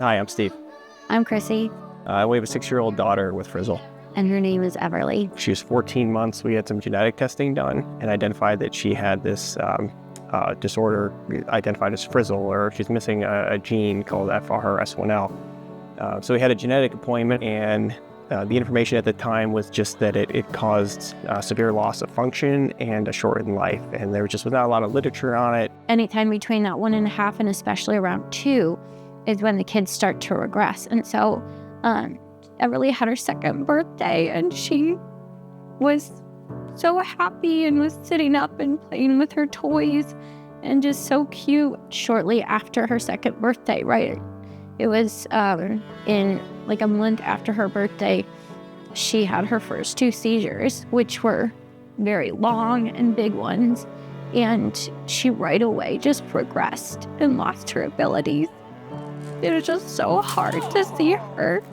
Hi, I'm Steve. I'm Chrissy. We have a 6-year-old daughter with Frizzle. And her name is Everly. She was 14 months. We had some genetic testing done and identified that she had this disorder identified as Frizzle, or she's missing a gene called FRRS1L. So we had a genetic appointment, and the information at the time was just that it caused severe loss of function and a shortened life. And there just was not a lot of literature on it. Anytime between that 1.5 and especially around 2 is when the kids start to regress. And so Everly had her 2nd birthday, and she was so happy and was sitting up and playing with her toys and just so cute. Shortly after her 2nd birthday, right? It was in like a month after her birthday, she had her first 2 seizures, which were very long and big ones. And she right away just progressed and lost her abilities. It was just so hard to see her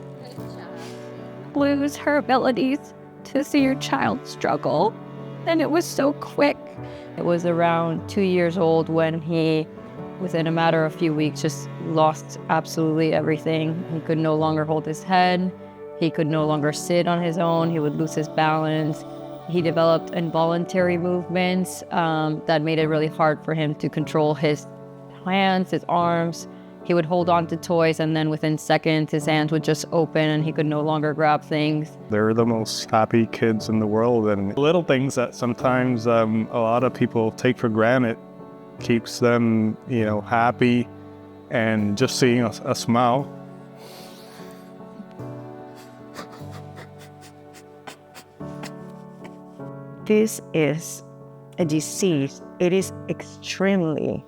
lose her abilities, to see your child struggle. And it was so quick. It was around 2 years old when he, within a matter of a few weeks, just lost absolutely everything. He could no longer hold his head. He could no longer sit on his own. He would lose his balance. He developed involuntary movements that made it really hard for him to control his hands, his arms. He would hold on to toys, and then within seconds, his hands would just open and he could no longer grab things. They're the most happy kids in the world, and little things that sometimes a lot of people take for granted keeps them, happy, and just seeing a smile. This is a disease. It is extremely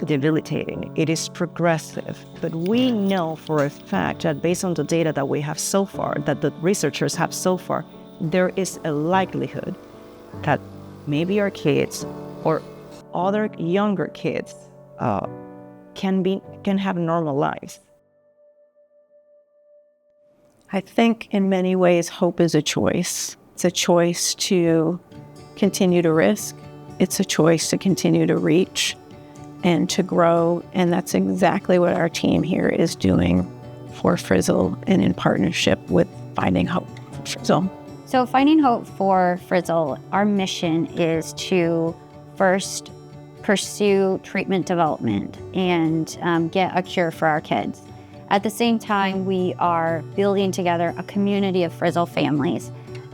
debilitating. It is progressive, but we know for a fact that based on the data that we have so far, that the researchers have so far, there is a likelihood that maybe our kids or other younger kids can have normal lives. I think in many ways hope is a choice. It's a choice to continue to risk. It's a choice to continue to reach and to grow. And that's exactly what our team here is doing for Frizzle and in partnership with Finding Hope for Frizzle. So Finding Hope for Frizzle, our mission is to first pursue treatment development and get a cure for our kids. At the same time, we are building together a community of Frizzle families.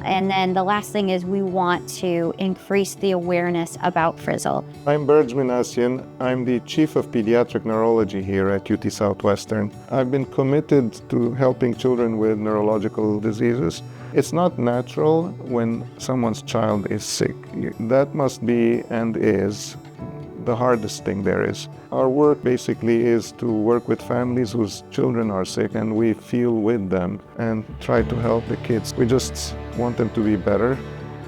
And then the last thing is we want to increase the awareness about Frizzle. I'm Burj Minassian. I'm the Chief of Pediatric Neurology here at UT Southwestern. I've been committed to helping children with neurological diseases. It's not natural when someone's child is sick. That must be and is the hardest thing there is. Our work basically is to work with families whose children are sick, and we feel with them and try to help the kids. We just want them to be better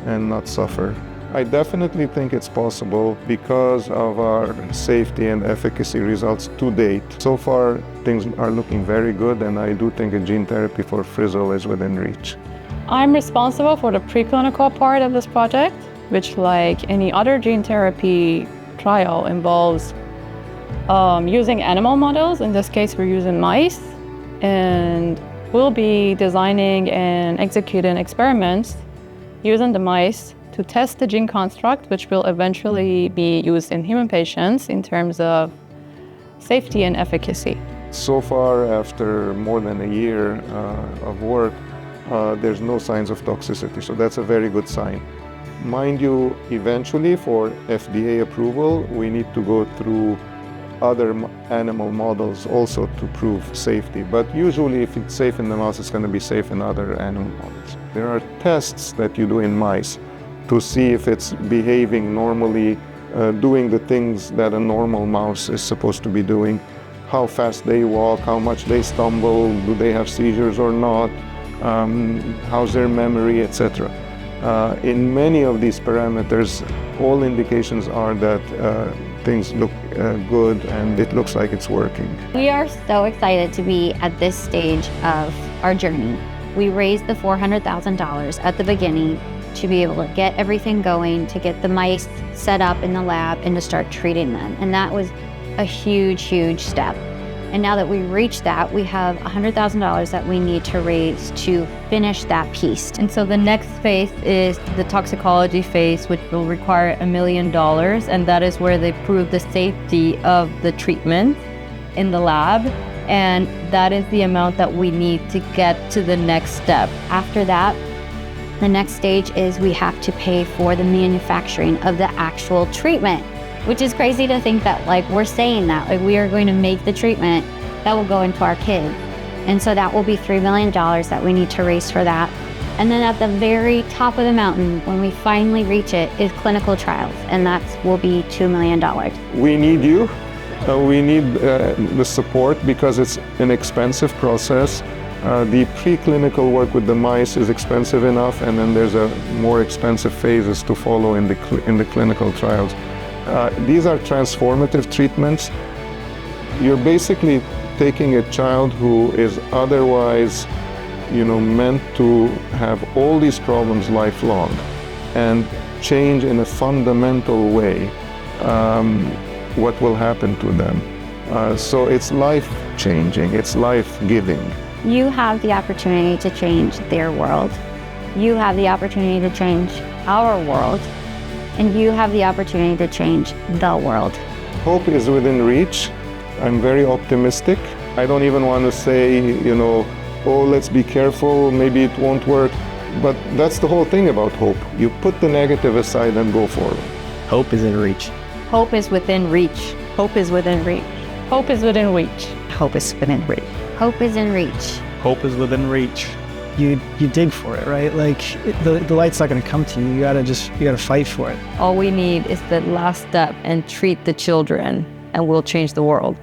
and not suffer. I definitely think it's possible because of our safety and efficacy results to date. So far, things are looking very good, and I do think a gene therapy for Frizzle is within reach. I'm responsible for the preclinical part of this project, which, like any other gene therapy trial, involves using animal models. In this case, we're using mice, and we'll be designing and executing experiments using the mice to test the gene construct, which will eventually be used in human patients in terms of safety and efficacy. So far, after more than a year of work, there's no signs of toxicity, so that's a very good sign. Mind you, eventually for FDA approval, we need to go through other animal models also to prove safety. But usually if it's safe in the mouse, it's going to be safe in other animal models. There are tests that you do in mice to see if it's behaving normally, doing the things that a normal mouse is supposed to be doing, how fast they walk, how much they stumble, do they have seizures or not, how's their memory, etc. In many of these parameters, all indications are that things look good and it looks like it's working. We are so excited to be at this stage of our journey. We raised the $400,000 at the beginning to be able to get everything going, to get the mice set up in the lab and to start treating them. And that was a huge, huge step. And now that we reached that, we have $100,000 that we need to raise to finish that piece. And so the next phase is the toxicology phase, which will require $1 million. And that is where they prove the safety of the treatment in the lab. And that is the amount that we need to get to the next step. After that, the next stage is we have to pay for the manufacturing of the actual treatment, which is crazy to think that like we're saying that like we are going to make the treatment that will go into our kids. And so that will be $3 million that we need to raise for that. And then at the very top of the mountain, when we finally reach it, is clinical trials. And that will be $2 million. We need you. We need the support because it's an expensive process. The preclinical work with the mice is expensive enough, and then there's a more expensive phases to follow in the clinical trials. These are transformative treatments. You're basically taking a child who is otherwise, meant to have all these problems lifelong and change in a fundamental way what will happen to them. So it's life-changing, it's life-giving. You have the opportunity to change their world. You have the opportunity to change our world. And you have the opportunity to change the world. Hope is within reach. I'm very optimistic. I don't even want to say, oh, let's be careful, maybe it won't work. But that's the whole thing about hope. You put the negative aside and go forward. Hope is in reach. Hope is within reach. Hope is within reach. Hope is within reach. Hope is within reach. Hope is in reach. Hope is within reach. You dig for it, right? Like the light's not going to come to you. You gotta fight for it. All we need is the last step and treat the children, and we'll change the world.